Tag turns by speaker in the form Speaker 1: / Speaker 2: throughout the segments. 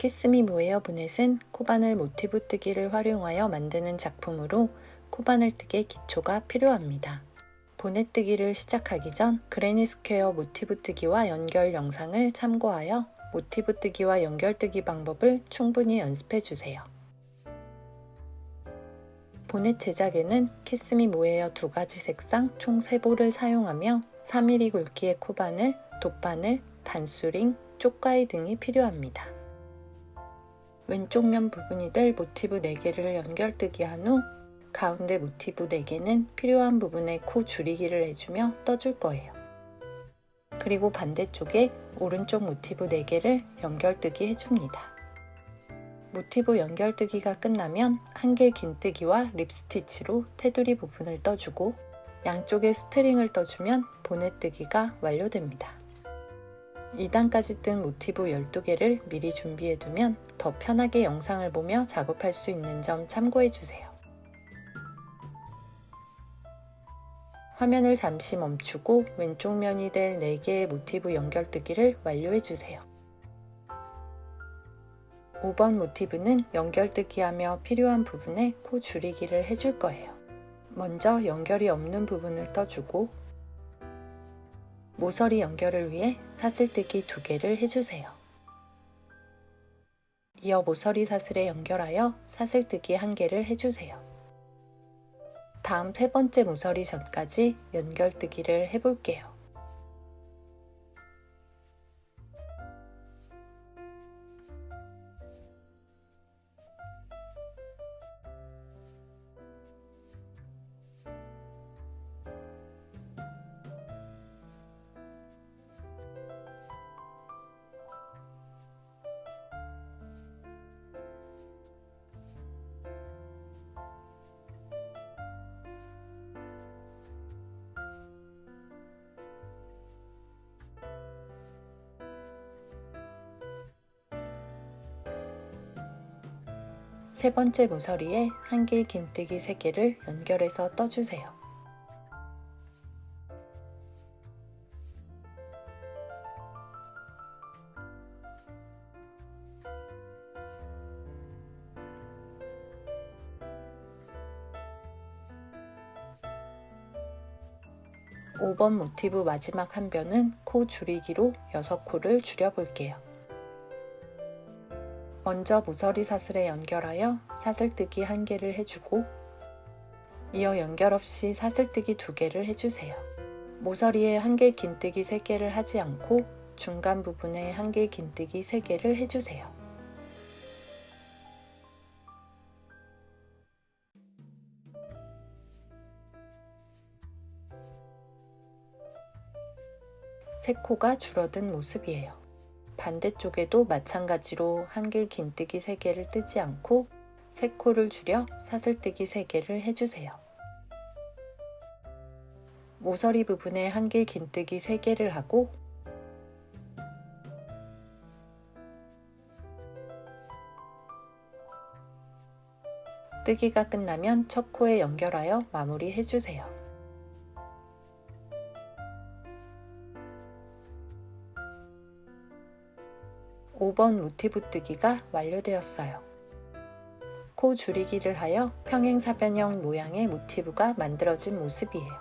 Speaker 1: 키스미 모헤어 보넷은 코바늘 모티브 뜨기를 활용하여 만드는 작품으로 코바늘 뜨기의 기초가 필요합니다. 보넷 뜨기를 시작하기 전 그레니 스퀘어 모티브 뜨기와 연결 영상을 참고하여 모티브 뜨기와 연결 뜨기 방법을 충분히 연습해 주세요. 보넷 제작에는 키스미 모헤어 2가지 색상 총 3볼을 사용하며 4mm 굵기의 코바늘, 돗바늘, 단수링, 쪽가위 등이 필요합니다. 왼쪽 면 부분이 될 모티브 4개를 연결뜨기 한 후 가운데 모티브 4개는 필요한 부분에 코 줄이기를 해주며 떠줄 거예요. 그리고 반대쪽에 오른쪽 모티브 4개를 연결뜨기 해줍니다. 모티브 연결뜨기가 끝나면 한길 긴뜨기와 립스티치로 테두리 부분을 떠주고 양쪽에 스트링을 떠주면 보넷 뜨기가 완료됩니다. 2단까지 뜬 모티브 12개를 미리 준비해두면 더 편하게 영상을 보며 작업할 수 있는 점 참고해주세요. 화면을 잠시 멈추고 왼쪽 면이 될 4개의 모티브 연결뜨기를 완료해주세요. 5번 모티브는 연결뜨기하며 필요한 부분에 코 줄이기를 해줄 거예요. 먼저 연결이 없는 부분을 떠주고 모서리 연결을 위해 사슬뜨기 2개를 해주세요. 이어 모서리 사슬에 연결하여 사슬뜨기 1개를 해주세요. 다음 3번째 모서리 전까지 연결뜨기를 해볼게요. 세 번째 모서리에 한길 긴뜨기 3개를 연결해서 떠주세요. (5번) 모티브 마지막 한 변은 코 줄이기로 6코를 줄여볼게요. 먼저 모서리 사슬에 연결하여 사슬뜨기 1개를 해주고 이어 연결 없이 사슬뜨기 2개를 해주세요. 모서리에 한길 긴뜨기 3개를 하지 않고 중간 부분에 한길 긴뜨기 3개를 해주세요. 세 코가 줄어든 모습이에요. 반대쪽에도 마찬가지로 한길 긴뜨기 3개를 뜨지 않고 3코를 줄여 사슬뜨기 3개를 해주세요. 모서리 부분에 한길 긴뜨기 3개를 하고 뜨기가 끝나면 첫 코에 연결하여 마무리 해주세요. (5번) 모티브 뜨기가 완료되었어요. 코 줄이기를 하여 평행사변형 모양의 모티브가 만들어진 모습이에요.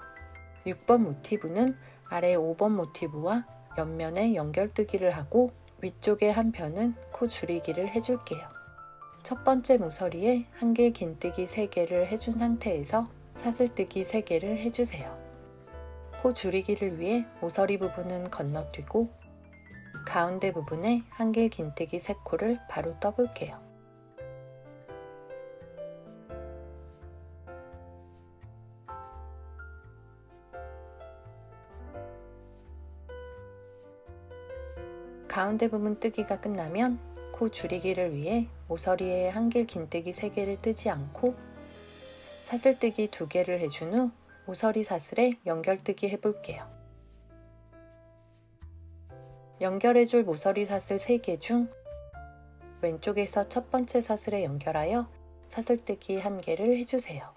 Speaker 1: 6번 모티브는 아래 5번 모티브와 옆면에 연결뜨기를 하고 위쪽의 한 편은 코 줄이기를 해줄게요. 첫 번째 모서리에 한길 긴뜨기 3개를 해준 상태에서 사슬뜨기 3개를 해주세요. 코 줄이기를 위해 모서리 부분은 건너뛰고 가운데 부분에 한길 긴뜨기 3코를 바로 떠볼게요. 가운데 부분 뜨기가 끝나면 코 줄이기를 위해 모서리에 한길 긴뜨기 3개를 뜨지 않고 사슬뜨기 2개를 해준 후 모서리 사슬에 연결뜨기 해볼게요. 연결해줄 모서리 사슬 3개 중 왼쪽에서 첫 번째 사슬에 연결하여 사슬뜨기 1개를 해주세요.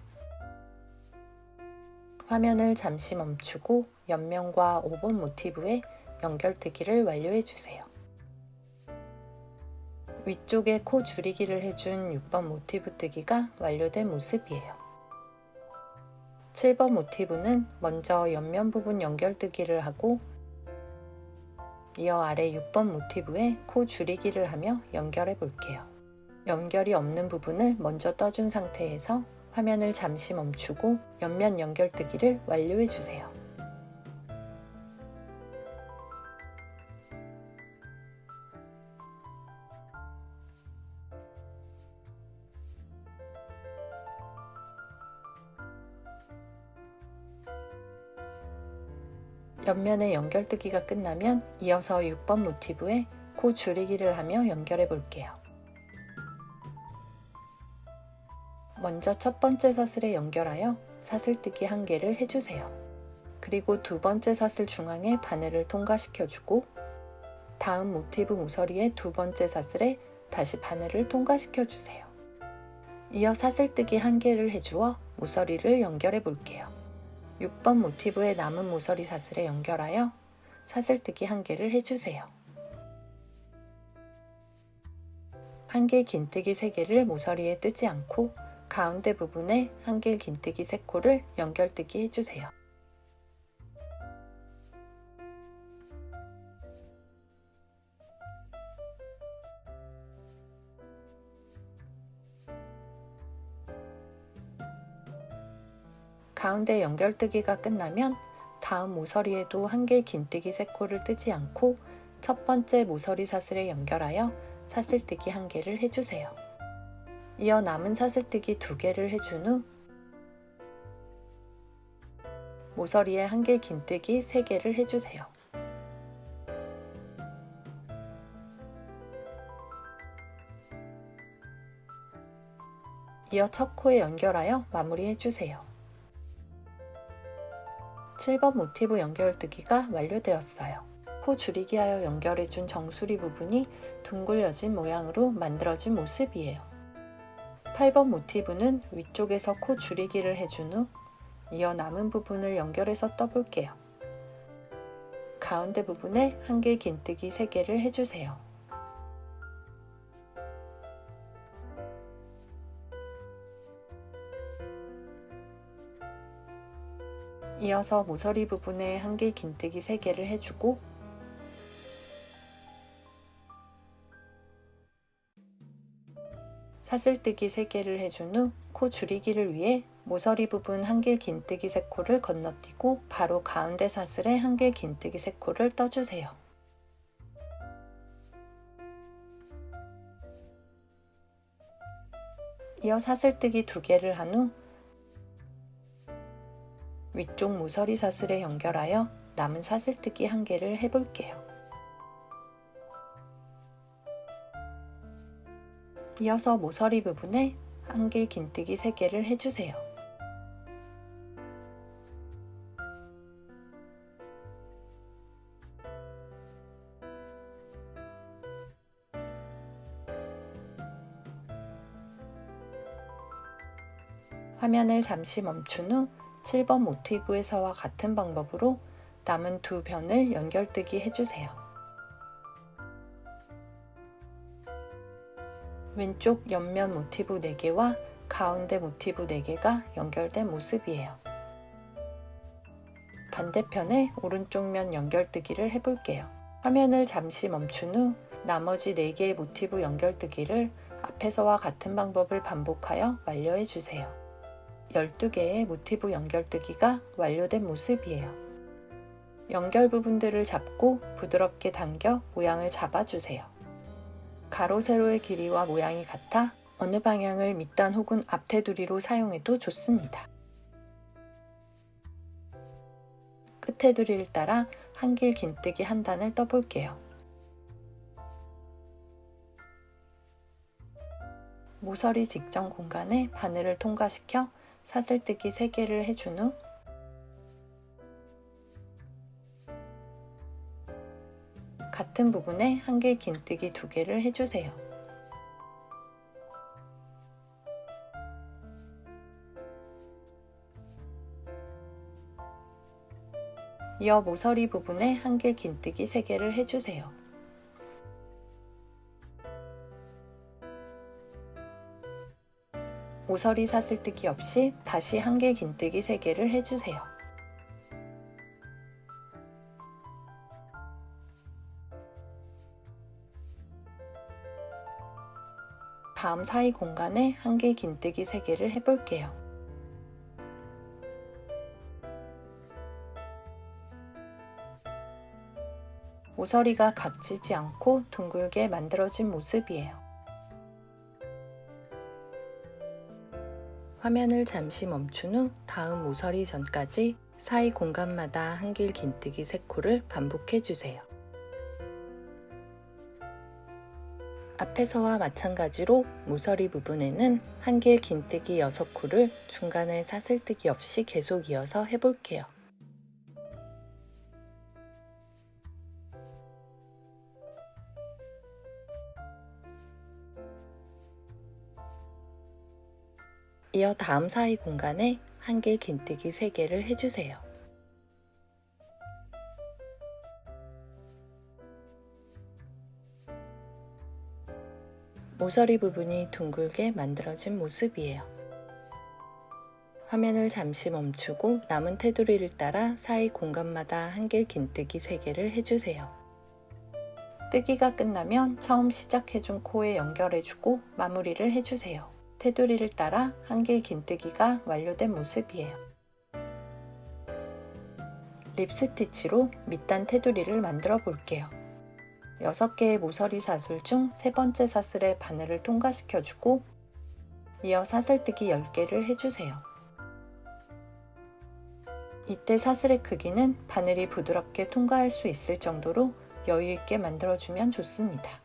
Speaker 1: 화면을 잠시 멈추고 옆면과 5번 모티브에 연결뜨기를 완료해주세요. 위쪽에 코 줄이기를 해준 6번 모티브 뜨기가 완료된 모습이에요. 7번 모티브는 먼저 옆면 부분 연결뜨기를 하고 이어 아래 6번 모티브에 코 줄이기를 하며 연결해 볼게요. 연결이 없는 부분을 먼저 떠준 상태에서 화면을 잠시 멈추고 옆면 연결뜨기를 완료해 주세요. 옆면의 연결뜨기가 끝나면 이어서 6번 모티브에 코 줄이기를 하며 연결해 볼게요. 먼저 첫 번째 사슬에 연결하여 사슬뜨기 1개를 해주세요. 그리고 두 번째 사슬 중앙에 바늘을 통과시켜주고 다음 모티브 모서리의 두 번째 사슬에 다시 바늘을 통과시켜주세요. 이어 사슬뜨기 1개를 해주어 모서리를 연결해 볼게요. 6번 모티브의 남은 모서리 사슬에 연결하여 사슬뜨기 1개를 해주세요. 1개 긴뜨기 3개를 모서리에 뜨지 않고 가운데 부분에 1개 긴뜨기 3코를 연결뜨기 해주세요. 가운데 연결뜨기가 끝나면 다음 모서리에도 1개 긴뜨기 3코를 뜨지 않고 첫 번째 모서리 사슬에 연결하여 사슬뜨기 1개를 해주세요. 이어 남은 사슬뜨기 2개를 해준 후 모서리에 1개 긴뜨기 3개를 해주세요. 이어 첫 코에 연결하여 마무리해주세요. 7번 모티브 연결뜨기가 완료되었어요. 코 줄이기 하여 연결해준 정수리 부분이 둥글려진 모양으로 만들어진 모습이에요. 8번 모티브는 위쪽에서 코 줄이기를 해준 후 이어 남은 부분을 연결해서 떠볼게요. 가운데 부분에 1개 긴뜨기 3개를 해주세요. 이어서 모서리 부분에 1개 긴뜨기 3개를 해주고 사슬뜨기 3개를 해준 후 코 줄이기를 위해 모서리 부분 1개 긴뜨기 3코를 건너뛰고 바로 가운데 사슬에 1개 긴뜨기 3코를 떠주세요. 이어 사슬뜨기 2개를 한 후 위쪽 모서리 사슬에 연결하여 남은 사슬뜨기 1개를 해볼게요. 이어서 모서리 부분에 1개 긴뜨기 3개를 해주세요. 화면을 잠시 멈춘 후 7번 모티브에서와 같은 방법으로 남은 두 변을 연결뜨기 해주세요. 왼쪽 옆면 모티브 4개와 가운데 모티브 4개가 연결된 모습이에요. 반대편에 오른쪽 면 연결뜨기를 해볼게요. 화면을 잠시 멈춘 후 나머지 4개의 모티브 연결뜨기를 앞에서와 같은 방법을 반복하여 완료해주세요. 12개의 모티브 연결뜨기가 완료된 모습이에요. 연결 부분들을 잡고 부드럽게 당겨 모양을 잡아주세요. 가로 세로의 길이와 모양이 같아 어느 방향을 밑단 혹은 앞테두리로 사용해도 좋습니다. 끝테두리를 따라 1길 긴뜨기 1단을 떠볼게요. 모서리 직전 공간에 바늘을 통과시켜 사슬뜨기 3개를 해준 후 같은 부분에 1개 긴뜨기 2개를 해주세요. 이어 모서리 부분에 1개 긴뜨기 3개를 해주세요. 모서리 사슬뜨기 없이 다시 한길 긴뜨기 3개를 해주세요. 다음 사이 공간에 한길 긴뜨기 3개를 해볼게요. 모서리가 각지지 않고 둥글게 만들어진 모습이에요. 화면을 잠시 멈춘 후 다음 모서리 전까지 사이 공간마다 한길 긴뜨기 3코를 반복해주세요. 앞에서와 마찬가지로 모서리 부분에는 한길 긴뜨기 6코를 중간에 사슬뜨기 없이 계속 이어서 해볼게요. 이어 다음 사이 공간에 한길 긴뜨기 3개를 해주세요. 모서리 부분이 둥글게 만들어진 모습이에요. 화면을 잠시 멈추고 남은 테두리를 따라 사이 공간마다 한길 긴뜨기 3개를 해주세요. 뜨기가 끝나면 처음 시작해준 코에 연결해주고 마무리를 해주세요. 테두리를 따라 한길 긴뜨기가 완료된 모습이에요. 립스티치로 밑단 테두리를 만들어 볼게요. 6개의 모서리 사슬 중 3번째 사슬에 바늘을 통과시켜주고 이어 사슬뜨기 10개를 해주세요. 이때 사슬의 크기는 바늘이 부드럽게 통과할 수 있을 정도로 여유있게 만들어주면 좋습니다.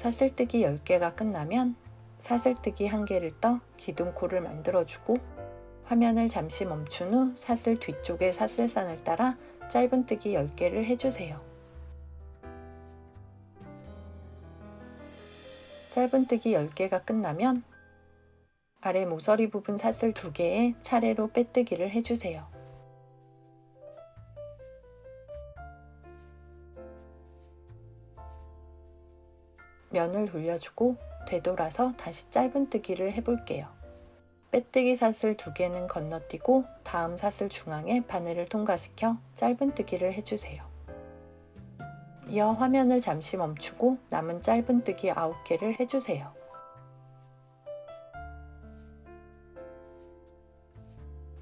Speaker 1: 사슬뜨기 10개가 끝나면 사슬뜨기 1개를 떠 기둥코를 만들어주고 화면을 잠시 멈춘 후 사슬 뒤쪽의 사슬선을 따라 짧은뜨기 10개를 해주세요. 짧은뜨기 10개가 끝나면 아래 모서리 부분 사슬 2개에 차례로 빼뜨기를 해주세요. 면을 돌려주고 되돌아서 다시 짧은뜨기를 해볼게요. 빼뜨기 사슬 2개는 건너뛰고 다음 사슬 중앙에 바늘을 통과시켜 짧은뜨기를 해주세요. 이어 화면을 잠시 멈추고 남은 짧은뜨기 9개를 해주세요.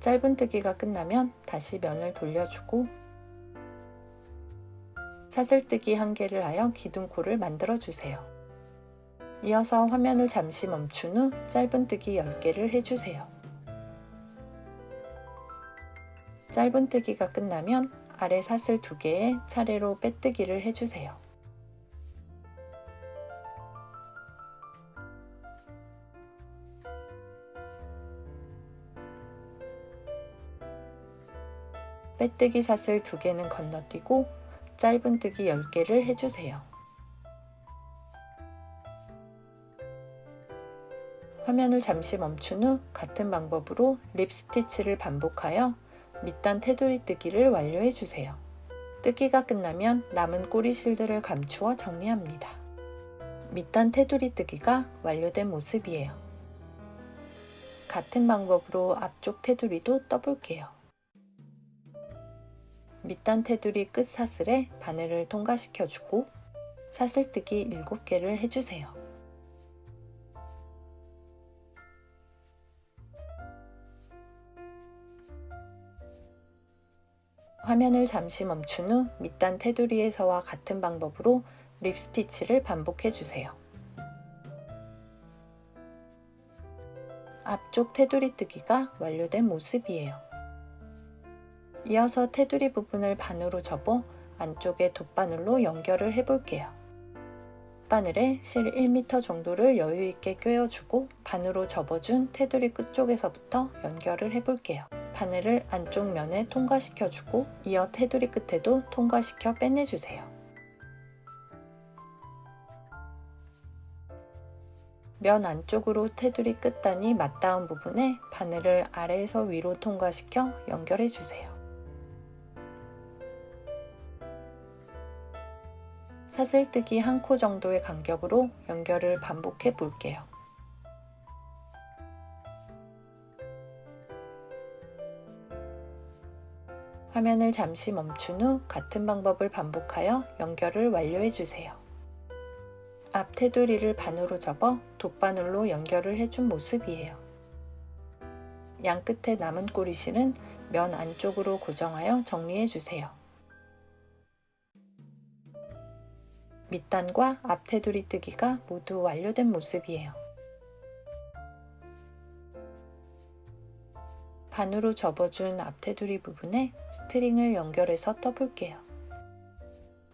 Speaker 1: 짧은뜨기가 끝나면 다시 면을 돌려주고 사슬뜨기 1개를 하여 기둥코를 만들어주세요. 이어서 화면을 잠시 멈춘 후 짧은뜨기 10개를 해주세요. 짧은뜨기가 끝나면 아래 사슬 2개에 차례로 빼뜨기를 해주세요. 빼뜨기 사슬 2개는 건너뛰고 짧은뜨기 10개를 해주세요. 화면을 잠시 멈춘 후 같은 방법으로 립스티치를 반복하여 밑단 테두리 뜨기를 완료해주세요. 뜨기가 끝나면 남은 꼬리 실들을 감추어 정리합니다. 밑단 테두리 뜨기가 완료된 모습이에요. 같은 방법으로 앞쪽 테두리도 떠볼게요. 밑단 테두리 끝 사슬에 바늘을 통과시켜주고 사슬뜨기 7개를 해주세요. 화면을 잠시 멈춘 후 밑단 테두리에서와 같은 방법으로 립스티치를 반복해주세요. 앞쪽 테두리 뜨기가 완료된 모습이에요. 이어서 테두리 부분을 반으로 접어 안쪽에 돗바늘로 연결을 해볼게요. 바늘에 실 1m 정도를 여유있게 꿰어주고 반으로 접어준 테두리 끝쪽에서부터 연결을 해볼게요. 바늘을 안쪽 면에 통과시켜주고 이어 테두리 끝에도 통과시켜 빼내주세요. 면 안쪽으로 테두리 끝단이 맞닿은 부분에 바늘을 아래에서 위로 통과시켜 연결해주세요. 사슬뜨기 한 코 정도의 간격으로 연결을 반복해 볼게요. 화면을 잠시 멈춘 후 같은 방법을 반복하여 연결을 완료해 주세요. 앞 테두리를 반으로 접어 돗바늘로 연결을 해준 모습이에요. 양 끝에 남은 꼬리실은 면 안쪽으로 고정하여 정리해 주세요. 밑단과 앞 테두리 뜨기가 모두 완료된 모습이에요. 반으로 접어준 앞 테두리 부분에 스트링을 연결해서 떠볼게요.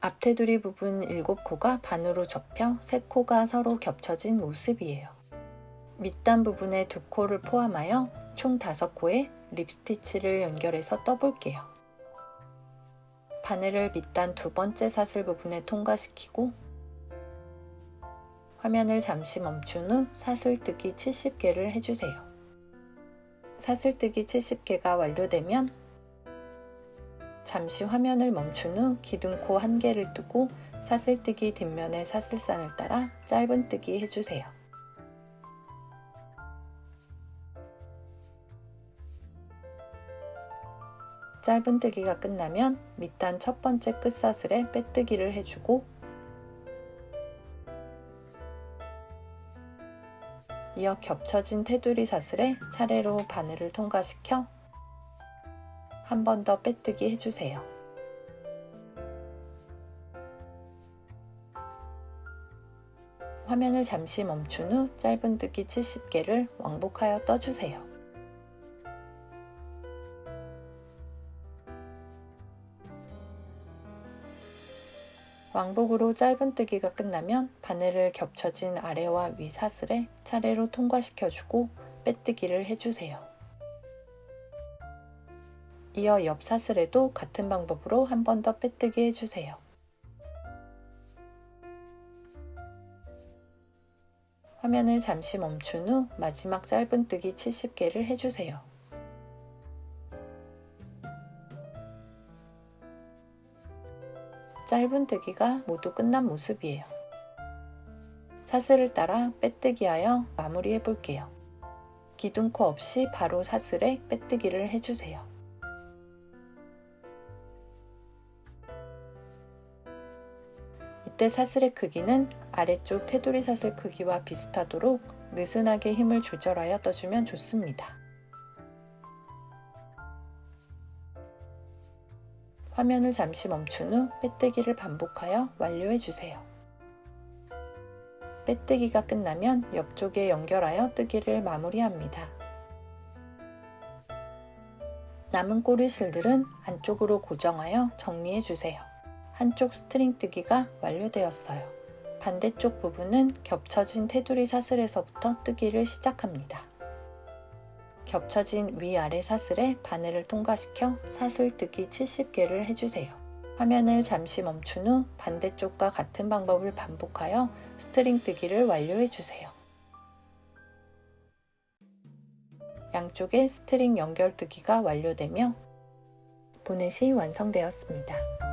Speaker 1: 앞 테두리 부분 7코가 반으로 접혀 3코가 서로 겹쳐진 모습이에요. 밑단 부분에 2코를 포함하여 총 5코에 립스티치를 연결해서 떠볼게요. 바늘을 밑단 두 번째 사슬 부분에 통과시키고 화면을 잠시 멈춘 후 사슬뜨기 70개를 해주세요. 사슬뜨기 70개가 완료되면 잠시 화면을 멈춘 후 기둥코 1개를 뜨고 사슬뜨기 뒷면의 사슬선을 따라 짧은뜨기 해주세요. 짧은뜨기가 끝나면 밑단 첫 번째 끝사슬에 빼뜨기를 해주고 이어 겹쳐진 테두리 사슬에 차례로 바늘을 통과시켜 한 번 더 빼뜨기 해주세요. 화면을 잠시 멈춘 후 짧은뜨기 70개를 왕복하여 떠주세요. 왕복으로 짧은뜨기가 끝나면 바늘을 겹쳐진 아래와 위 사슬에 차례로 통과시켜주고 빼뜨기를 해주세요. 이어 옆 사슬에도 같은 방법으로 한 번 더 빼뜨기 해주세요. 화면을 잠시 멈춘 후 마지막 짧은뜨기 70개를 해주세요. 짧은뜨기가 모두 끝난 모습이에요. 사슬을 따라 빼뜨기하여 마무리해 볼게요. 기둥코 없이 바로 사슬에 빼뜨기를 해주세요. 이때 사슬의 크기는 아래쪽 테두리 사슬 크기와 비슷하도록 느슨하게 힘을 조절하여 떠주면 좋습니다. 화면을 잠시 멈춘 후 빼뜨기를 반복하여 완료해주세요. 빼뜨기가 끝나면 옆쪽에 연결하여 뜨기를 마무리합니다. 남은 꼬리실들은 안쪽으로 고정하여 정리해주세요. 한쪽 스트링 뜨기가 완료되었어요. 반대쪽 부분은 겹쳐진 테두리 사슬에서부터 뜨기를 시작합니다. 겹쳐진 위아래 사슬에 바늘을 통과시켜 사슬뜨기 70개를 해주세요. 화면을 잠시 멈춘 후 반대쪽과 같은 방법을 반복하여 스트링 뜨기를 완료해주세요. 양쪽에 스트링 연결뜨기가 완료되며 보넷이 완성되었습니다.